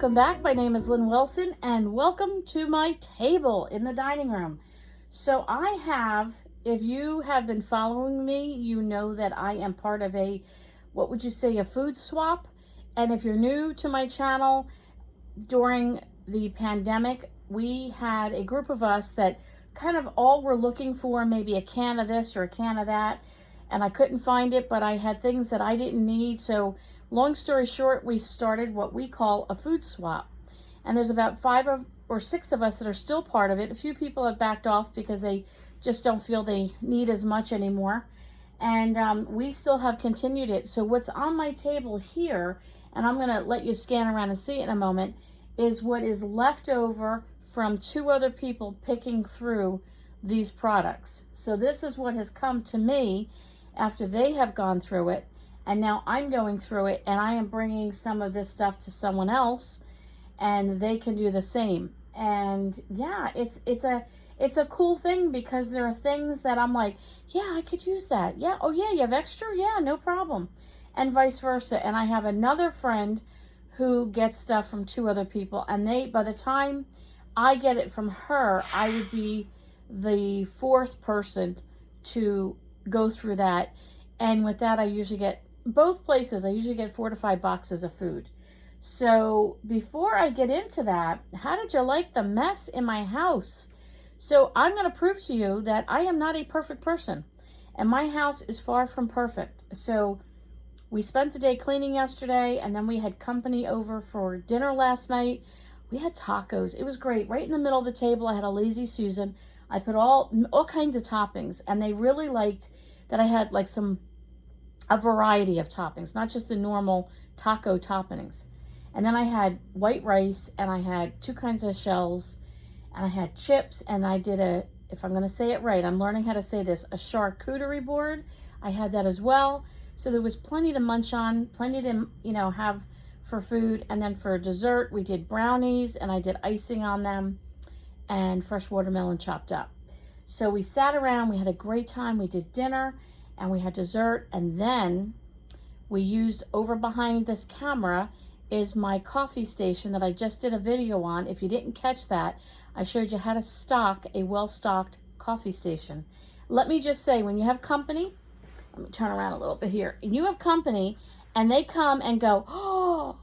welcome back. My name is Lynn Wilson, and welcome to my table in the dining room. So I have, if you have been following me, you know that I am part of a, what would you say, a food swap. And if you're new to my channel, during the pandemic, we had a group of us that kind of all were looking for maybe a can of this or a can of that. And I couldn't find it, but I had things that I didn't need. So long story short, we started what we call a food swap. And there's about 5 or 6 of us that are still part of it. A few people have backed off because they just don't feel they need as much anymore. And we still have continued it. So what's on my table here, and I'm going to let you scan around and see it in a moment, is what is left over from 2 other people picking through these products. So this is what has come to me after they have gone through it, and now I'm going through it, and I am bringing some of this stuff to someone else, and they can do the same. And yeah, it's a cool thing, because there are things that I'm like, yeah, I could use that. Yeah, oh yeah, you have extra? Yeah, no problem. And vice versa. And I have another friend who gets stuff from 2 other people, and they, by the time I get it from her, I would be the 4th person to go through that. And with that, I usually get, both places, I usually get 4 to 5 boxes of food. So before I get into that, how did you like the mess in my house? So I'm going to prove to you that I am not a perfect person, and my house is far from perfect. So we spent the day cleaning yesterday, and then we had company over for dinner last night. We had tacos. It was great. Right in the middle of the table, I had a Lazy Susan. I put all kinds of toppings, and they really liked that I had like a variety of toppings, not just the normal taco toppings. And then I had white rice, and I had 2 kinds of shells, and I had chips, and I did if I'm going to say it right, I'm learning how to say this, a charcuterie board. I had that as well. So there was plenty to munch on, plenty to, have for food. And then for dessert, we did brownies, and I did icing on them, and fresh watermelon chopped up. So we sat around, we had a great time, we did dinner, and we had dessert, and then we used, over behind this camera is my coffee station that I just did a video on. If you didn't catch that, I showed you how to stock a well-stocked coffee station. Let me just say, when you have company, let me turn around a little bit here, and you have company, and they come and go, oh,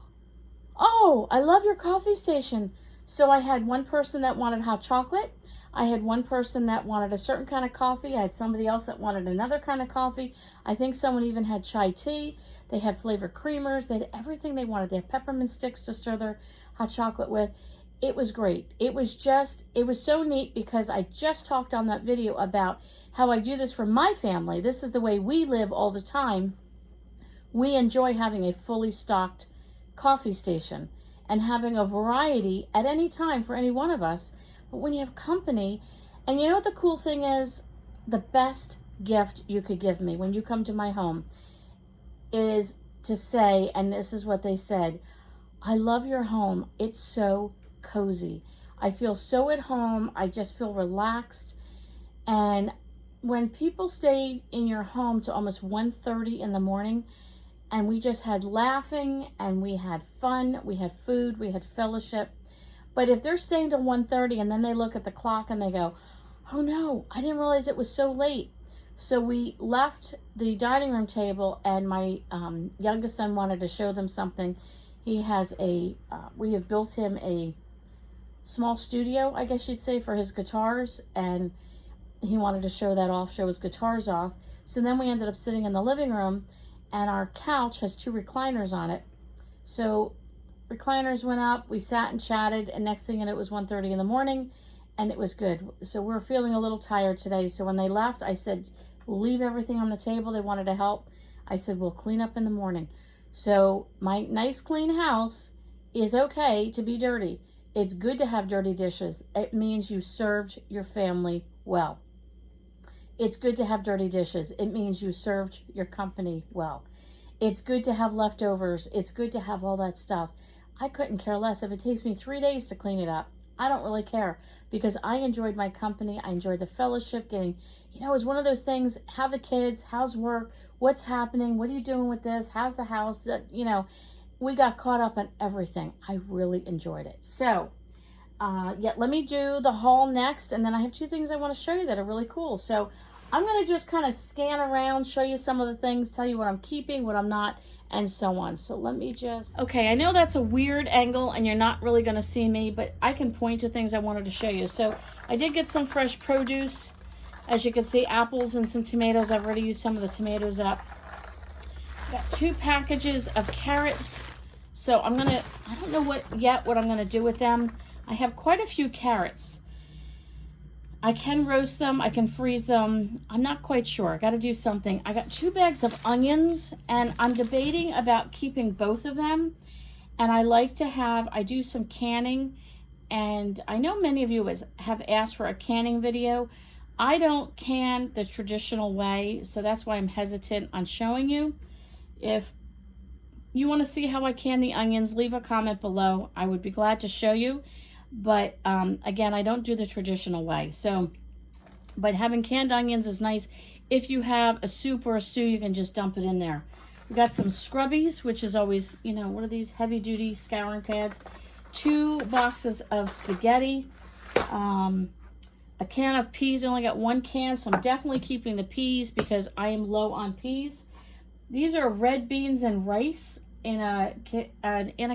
I love your coffee station. So I had one person that wanted hot chocolate. I had one person that wanted a certain kind of coffee. I had somebody else that wanted another kind of coffee. I think someone even had chai tea. They had flavored creamers. They had everything they wanted. They had peppermint sticks to stir their hot chocolate with. It was great. It was so neat, because I just talked on that video about how I do this for my family. This is the way we live all the time. We enjoy having a fully stocked coffee station and having a variety at any time for any one of us. But when you have company, and you know what the cool thing is? The best gift you could give me when you come to my home is to say, and this is what they said, I love your home. It's so cozy. I feel so at home. I just feel relaxed. And when people stay in your home to almost 1:30 in the morning, and we just had laughing, and we had fun, we had food, we had fellowship. But if they're staying till 1:30 and then they look at the clock and they go, oh no, I didn't realize it was so late. So we left the dining room table, and my youngest son wanted to show them something. He has we have built him a small studio, I guess you'd say, for his guitars, and he wanted to show that off, show his guitars off. So then we ended up sitting in the living room, and our couch has 2 recliners on it. So recliners went up, we sat and chatted, and next thing you know, it was 1:30 in the morning, and it was good. So we're feeling a little tired today. So when they left, I said, leave everything on the table. They wanted to help. I said, we'll clean up in the morning. So my nice clean house is okay to be dirty. It's good to have dirty dishes. It means you served your family well. It's good to have dirty dishes. It means you served your company well. It's good to have leftovers. It's good to have all that stuff. I couldn't care less. If it takes me 3 days to clean it up, I don't really care, because I enjoyed my company. I enjoyed the fellowship, getting, it was one of those things, how the kids, how's work, what's happening, what are you doing with this, how's the house, that, we got caught up on everything. I really enjoyed it. So, yeah, let me do the haul next, and then I have 2 things I want to show you that are really cool. So I'm going to just kind of scan around, show you some of the things, tell you what I'm keeping, what I'm not, and so on. So let me just... Okay, I know that's a weird angle, and you're not really going to see me, but I can point to things I wanted to show you. So I did get some fresh produce. As you can see, apples and some tomatoes. I've already used some of the tomatoes up. Got 2 packages of carrots. So I don't know what I'm going to do with them. I have quite a few carrots. I can roast them. I can freeze them. I'm not quite sure. I got to do something. I got 2 bags of onions, and I'm debating about keeping both of them. And I do some canning, and I know many of you have asked for a canning video. I don't can the traditional way, so that's why I'm hesitant on showing you. If you want to see how I can the onions, leave a comment below. I would be glad to show you. But again, I don't do the traditional way. So, but having canned onions is nice. If you have a soup or a stew, you can just dump it in there. We got some scrubbies, which is always, what are these heavy duty scouring pads? 2 boxes of spaghetti. A can of peas. I only got 1 can, so I'm definitely keeping the peas because I am low on peas. These are red beans and rice in a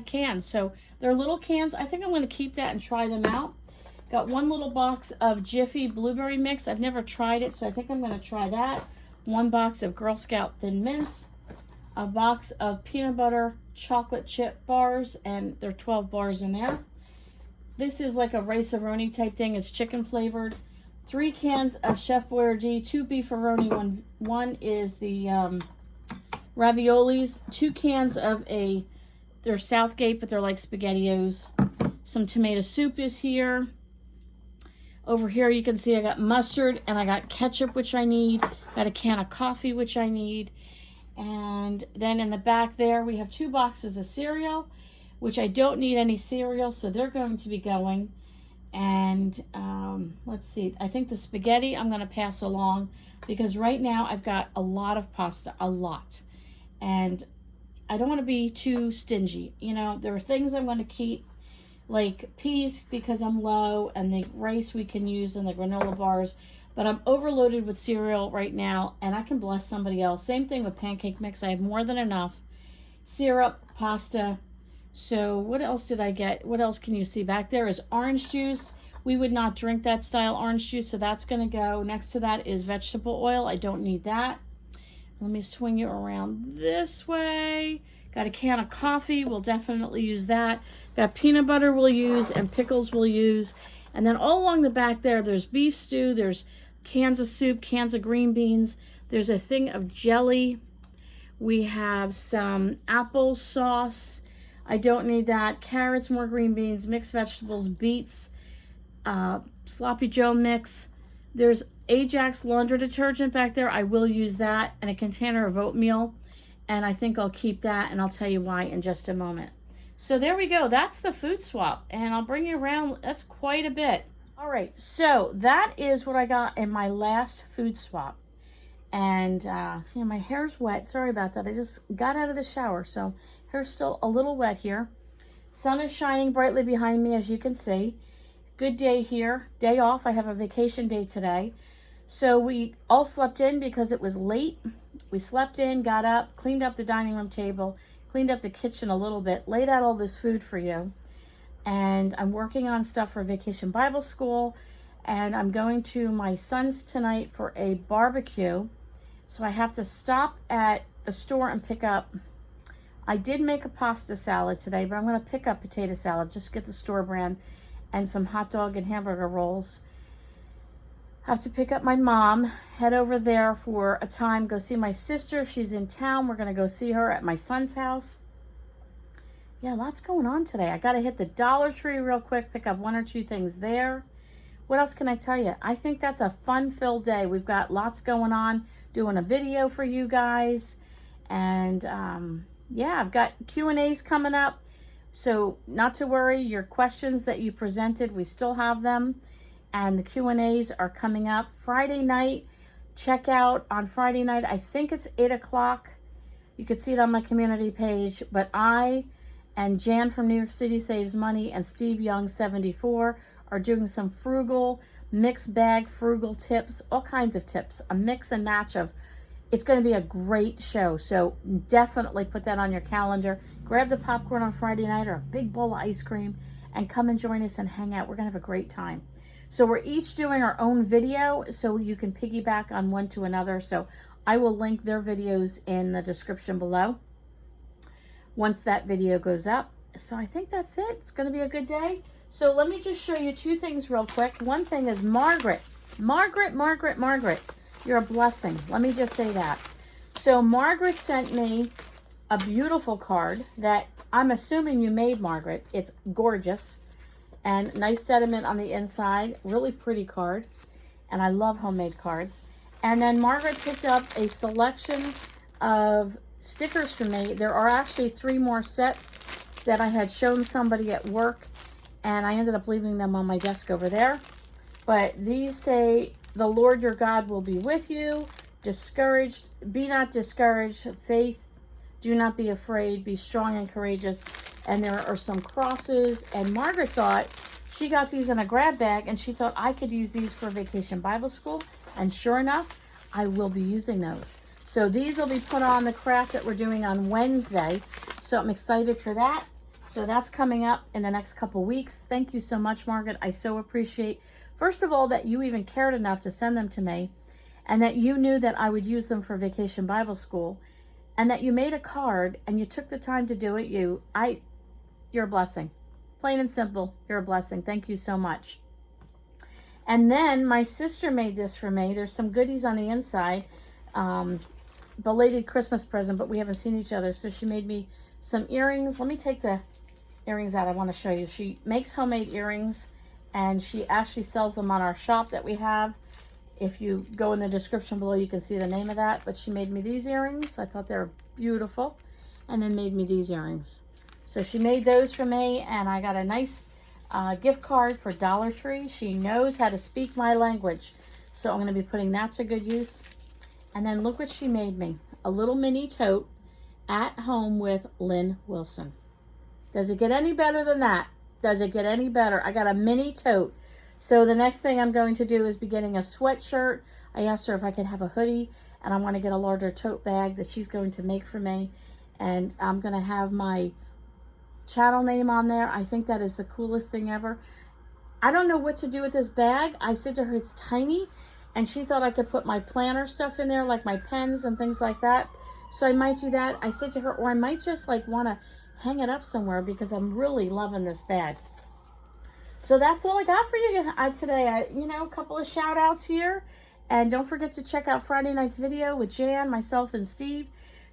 can. So they're little cans. I think I'm going to keep that and try them out. Got 1 little box of Jiffy Blueberry mix. I've never tried it, so I think I'm going to try that. 1 box of Girl Scout Thin Mints. A box of peanut butter chocolate chip bars, and there are 12 bars in there. This is like a rice-a-roni type thing. It's chicken flavored. 3 cans of Chef Boyardee, 2 beefaroni. One is the raviolis. 2 cans of they're Southgate, but they're like SpaghettiOs. Some tomato soup is here. Over here you can see I got mustard, and I got ketchup, which I need. Got a can of coffee, which I need. And then in the back there we have 2 boxes of cereal, which I don't need any cereal, so they're going to be going. And let's see, I think the spaghetti I'm going to pass along because right now I've got a lot of pasta, a lot. And I don't want to be too stingy. There are things I'm going to keep, like peas because I'm low, and the rice we can use in the granola bars. But I'm overloaded with cereal right now, and I can bless somebody else. Same thing with pancake mix. I have more than enough. Syrup, pasta. So what else did I get? What else can you see? Back there is orange juice. We would not drink that style orange juice, so that's going to go. Next to that is vegetable oil. I don't need that. Let me swing you around this way. Got a can of coffee. We'll definitely use that. Got peanut butter we'll use, and pickles we'll use. And then all along the back there, there's beef stew. There's cans of soup, cans of green beans. There's a thing of jelly. We have some apple sauce. I don't need that. Carrots, more green beans, mixed vegetables, beets, Sloppy Joe mix. There's Ajax laundry detergent back there. I will use that, and a container of oatmeal. And I think I'll keep that, and I'll tell you why in just a moment. So there we go. That's the food swap, and I'll bring you around. That's quite a bit. All right, so that is what I got in my last food swap. And my hair's wet. Sorry about that. I just got out of the shower, so hair's still a little wet here. Sun is shining brightly behind me, as you can see. Good day here. Day off. I have a vacation day today. So we all slept in because it was late. We slept in, got up, cleaned up the dining room table, cleaned up the kitchen a little bit, laid out all this food for you. And I'm working on stuff for Vacation Bible School. And I'm going to my son's tonight for a barbecue. So I have to stop at the store and pick up. I did make a pasta salad today, but I'm going to pick up potato salad. Just get the store brand and some hot dog and hamburger rolls. Have to pick up my mom, head over there for a time, go see my sister. She's in town. We're going to go see her at my son's house. Yeah, lots going on today. I got to hit the Dollar Tree real quick, pick up 1 or 2 things there. What else can I tell you? I think that's a fun-filled day. We've got lots going on, doing a video for you guys. And yeah, I've got Q&As coming up. So not to worry, your questions that you presented, we still have them. And the Q&As are coming up Friday night. Check out on Friday night. I think it's 8 o'clock. You can see it on my community page. But I And Jan from New York City Saves Money and Steve Young 74 are doing some frugal mixed bag frugal tips, all kinds of tips, a mix and match of. It's going to be a great show, so definitely put that on your calendar. Grab the popcorn on Friday night or a big bowl of ice cream and come and join us and hang out. We're going to have a great time. So we're each doing our own video, so you can piggyback on one to another. So I will link their videos in the description below once that video goes up. So I think that's it. It's going to be a good day. So let me just show you two things real quick. One thing is Margaret. Margaret. You're a blessing. Let me just say that. So Margaret sent me a beautiful card that I'm assuming you made, Margaret. It's gorgeous and nice sentiment on the inside. Really pretty card. And I love homemade cards. And then Margaret picked up a selection of stickers for me. There are actually 3 more sets that I had shown somebody at work, and I ended up leaving them on my desk over there. But these say, "The Lord your God will be with you. Discouraged, be not discouraged. Faith, do not be afraid. Be strong and courageous." And there are some crosses. And Margaret thought she got these in a grab bag, and she thought I could use these for Vacation Bible School. And sure enough, I will be using those. So these will be put on the craft that we're doing on Wednesday. So I'm excited for that. So that's coming up in the next couple weeks. Thank you so much, Margaret. I so appreciate, first of all, that you even cared enough to send them to me, and that you knew that I would use them for Vacation Bible School, and that you made a card and you took the time to do it. You're a blessing. Plain and simple, you're a blessing. Thank you so much. And then my sister made this for me. There's some goodies on the inside. Belated Christmas present, but we haven't seen each other. So she made me some earrings. Let me take the earrings out. I want to show you. She makes homemade earrings, and she actually sells them on our shop that we have. If you go in the description below, you can see the name of that. But she made me these earrings. I thought they were beautiful, and then made me these earrings. So she made those for me, and I got a nice gift card for Dollar Tree. She knows how to speak my language, so I'm going to be putting that to good use. And then look what she made me. A little mini tote, At Home with Lynn Wilson. Does it get any better than that? Does it get any better? I got a mini tote. So the next thing I'm going to do is be getting a sweatshirt. I asked her if I could have a hoodie, and I want to get a larger tote bag that she's going to make for me. And I'm going to have my channel name on there. I think that is the coolest thing ever. I don't know what to do with this bag. I said to her, it's tiny, and she thought I could put my planner stuff in there, like my pens and things like that. So I might do that. I said to her, or I might just like want to hang it up somewhere, because I'm really loving this bag. So that's all I got for you today. A couple of shout outs here. And don't forget to check out Friday night's video with Jan, myself, and Steve.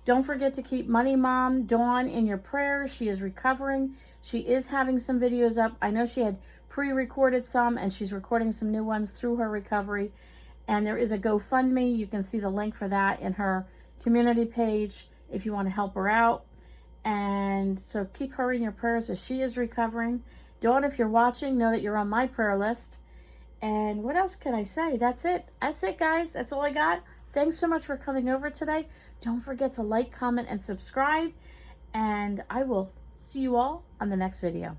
Don't forget to keep Money Mom Dawn in your prayers. She is recovering. She is having some videos up. I know she had pre-recorded some, and she's recording some new ones through her recovery. And there is a GoFundMe. You can see the link for that in her community page if you want to help her out. And so keep her in your prayers as she is recovering. Dawn, if you're watching, know that you're on my prayer list. And what else can I say? That's it. That's it, guys. That's all I got. Thanks so much for coming over today. Don't forget to like, comment, and subscribe. And I will see you all on the next video.